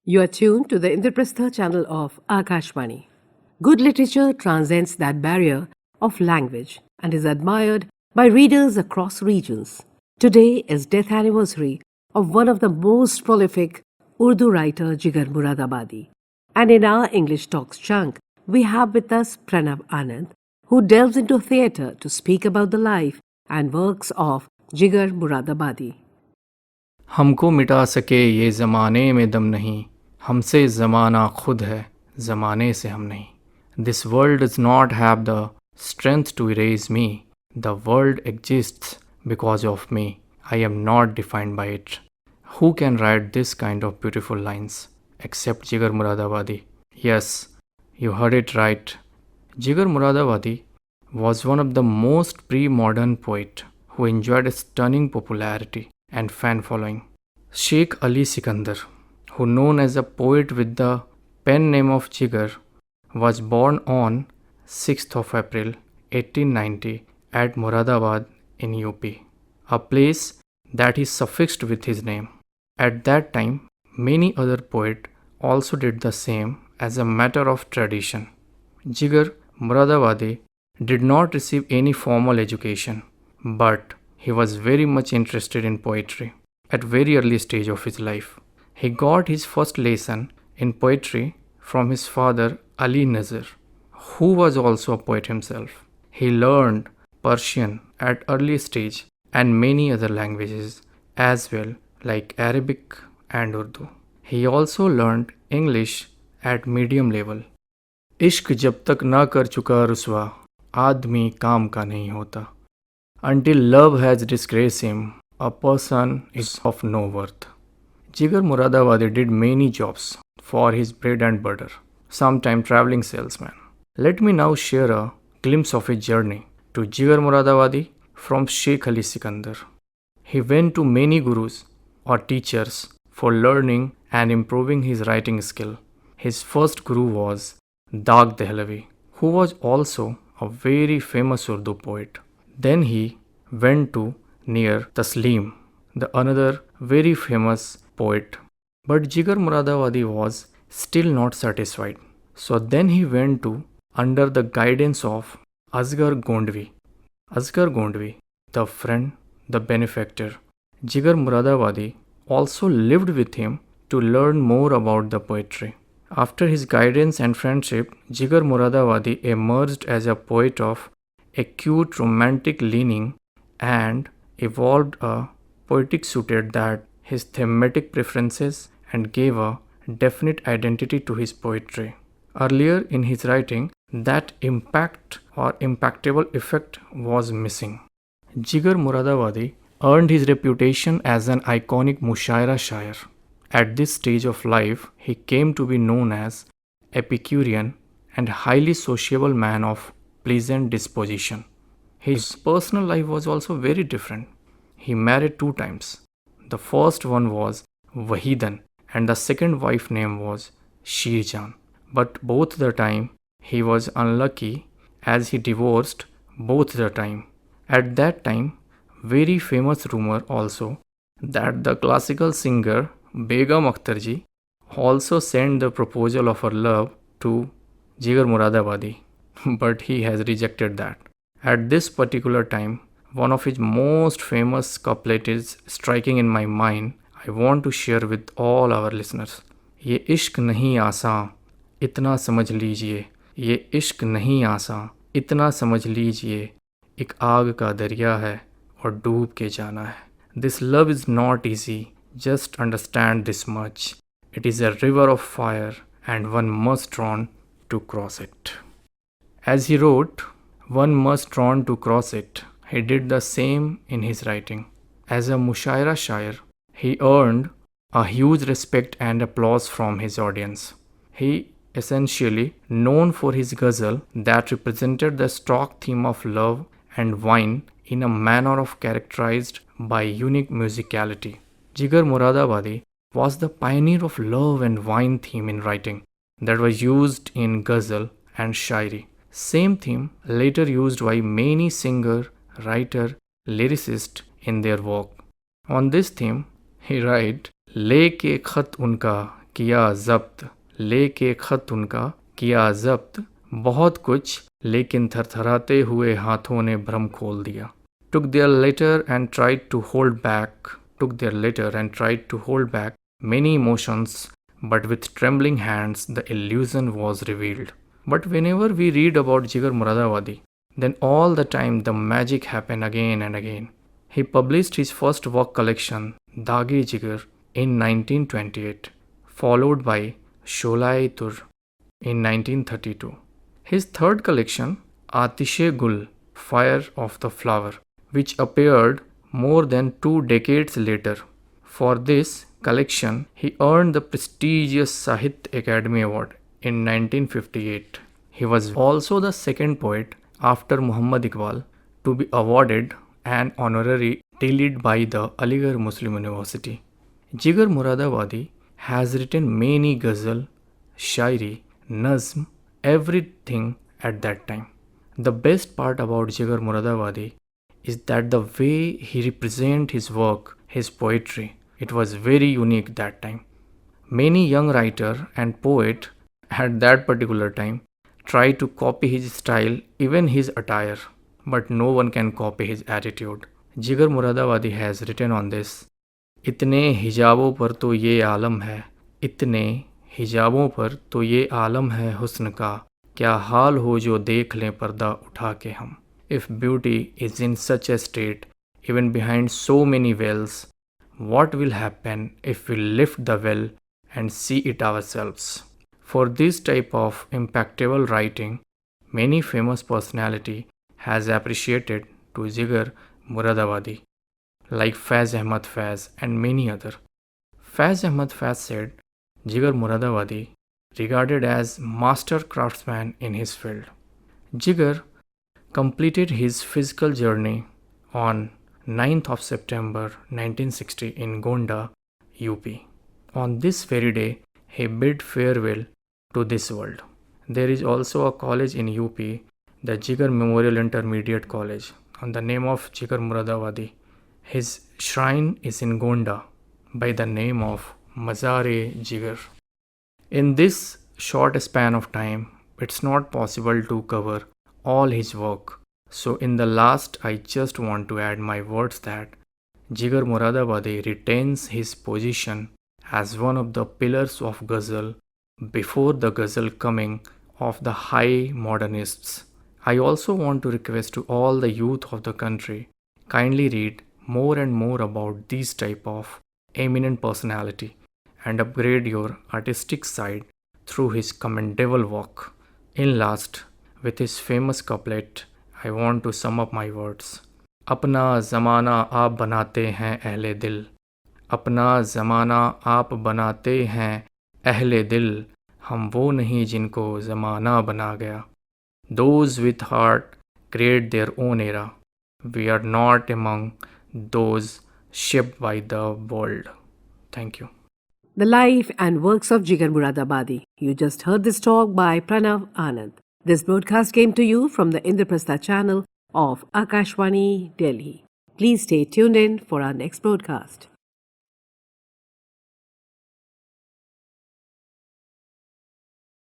You are tuned to the Indraprastha channel of Akashvani. Good literature transcends that barrier of language and is admired by readers across regions. Today is death anniversary of one of the most prolific Urdu writer Jigar Muradabadi. And in our English Talks chunk, we have with us Pranav Anand, who delves into theatre to speak about the life and works of Jigar Muradabadi. हमको मिटा सके ये ज़माने में दम नहीं, हमसे ज़माना खुद है, ज़माने से हम नहीं। This world does not have the strength to erase me, the world exists because of me, I am not defined by it. Who can write this kind of beautiful lines except Jigar Moradabadi? Yes, you heard it right. Jigar Muradabadi was one of the most pre-modern poet who enjoyed a stunning popularity and fan following. Sheikh Ali Sikandar, who known as a poet with the pen name of Jigar, was born on 6th of April 1890 at Muradabad in UP, a place that is suffixed with his name. At that time, many other poets also did the same as a matter of tradition. Jigar Muradabadi did not receive any formal education, but he was very much interested in poetry at very early stage of his life. He got his first lesson in poetry from his father Ali Nazar, who was also a poet himself. He learned Persian at early stage and many other languages as well, like Arabic and Urdu. He also learned English at medium level. इश्क जब तक ना कर चुका रुसवा, आदमी काम का नहीं होता. Until love has disgraced him, a person is of no worth. Jigar Muradabadi did many jobs for his bread and butter, sometime traveling salesman. Let me now share a glimpse of his journey to Jigar Muradabadi from Sheikh Ali Sikandar. He went to many gurus or teachers for learning and improving his writing skill. His first guru was Daag Dehlavi, who was also a very famous Urdu poet. Then he went to near Taslim, the another very famous poet. But Jigar Muradabadi was still not satisfied. So then he went to under the guidance of Asghar Gondwi. Asghar Gondwi, the friend, the benefactor. Jigar Muradabadi also lived with him to learn more about the poetry. After his guidance and friendship, Jigar Muradabadi emerged as a poet of acute romantic leaning and evolved a poetic suited that his thematic preferences and gave a definite identity to his poetry. Earlier in his writing, that impact or impactable effect was missing. Jigar Muradabadi earned his reputation as an iconic mushaira shair. At this stage of life, he came to be known as Epicurean and highly sociable man of pleasant disposition. His personal life was also very different. He married 2 times. The first one was Wahidan and the second wife name was Sheerjan. But both the time he was unlucky as he divorced both the time. At that time, very famous rumor also that the classical singer Begum Akhtar ji also sent the proposal of her love to Jigar Muradabadi, but he has rejected that. At this particular time, one of his most famous couplet is striking in my mind. I want to share with all our listeners. ये इश्क नहीं आसा, इतना समझ लीजिए. ये इश्क नहीं आसा, इतना समझ लीजिए. एक आग का दरिया है और डूब के जाना है. This love is not easy. Just understand this much. It is a river of fire and one must run to cross it. As he wrote, one must run to cross it. He did the same in his writing. As a mushaira shair, he earned a huge respect and applause from his audience. He essentially known for his ghazal that represented the stock theme of love and wine in a manner of characterized by unique musicality. Jigar Muradabadi was the pioneer of love and wine theme in writing that was used in ghazal and shairi. Same theme later used by many singer, writer, lyricist in their work. On this theme, he write, लेके खत उनका किया जब्त, लेके खत उनका किया जब्त, बहुत कुछ लेकिन थरथराते हुए हाथों ने भ्रम खोल दिया. Took their letter and tried to hold back many emotions, but with trembling hands the illusion was revealed. But whenever we read about Jigar Muradabadi, then all the time the magic happened again and again. He published his first work collection, Dage Jigar, in 1928, followed by Sholai Tur in 1932. His third collection, Atishe Gul, Fire of the Flower, which appeared more than 2 decades later. For this collection, he earned the prestigious Sahitya Academy Award in 1958. He was also the second poet after Muhammad Iqbal to be awarded an honorary deed by the Aligarh Muslim University. Jigar Muradabadi has written many ghazal, shairi, nazm, everything at that time. The best part about Jigar Muradabadi is that the way he represent his work, his poetry, it was very unique that time. Many young writer and poet at that particular time try to copy his style, even his attire, but no one can copy his attitude. Jigar Muradabadi has written on this, इतने हिजाबों पर तो ये आलम है, इतने हिजाबों पर तो ये आलम है हुस्न का, क्या हाल हो जो देख लें पर्दा उठा के हम. If beauty is in such a state, even behind so many veils, what will happen if we lift the veil and see it ourselves? For this type of impactful writing, many famous personality has appreciated to Jigar Muradabadi, like Faiz Ahmad Faiz and many other. Faiz Ahmad Faiz said, Jigar Muradabadi regarded as master craftsman in his field. Jigar completed his physical journey on 9th of September 1960 in Gonda, UP. On this very day, he bid farewell to this world. There is also a college in UP, the Jigar Memorial Intermediate College, on the name of Jigar Muradabadi. His shrine is in Gonda by the name of Mazar-e-Jigar. In this short span of time, it's not possible to cover all his work. So in the last, I just want to add my words that Jigar Muradabadi retains his position as one of the pillars of Ghazal before the Ghazal coming of the high modernists. I also want to request to all the youth of the country, kindly read more and more about these type of eminent personality and upgrade your artistic side through his commendable work. In last, with his famous couplet, I want to sum up my words. अपना ज़माना आप बनाते हैं अहले दिल, अपना ज़माना आप बनाते हैं अहले दिल, हम वो नहीं जिनको ज़माना बना गया. Those with heart create their own era. We are not among those shaped by the world. Thank you. The life and works of Jigar Muradabadi. You just heard this talk by Pranav Anand. This broadcast came to you from the Indraprastha channel of Akashvani, Delhi. Please stay tuned in for our next broadcast.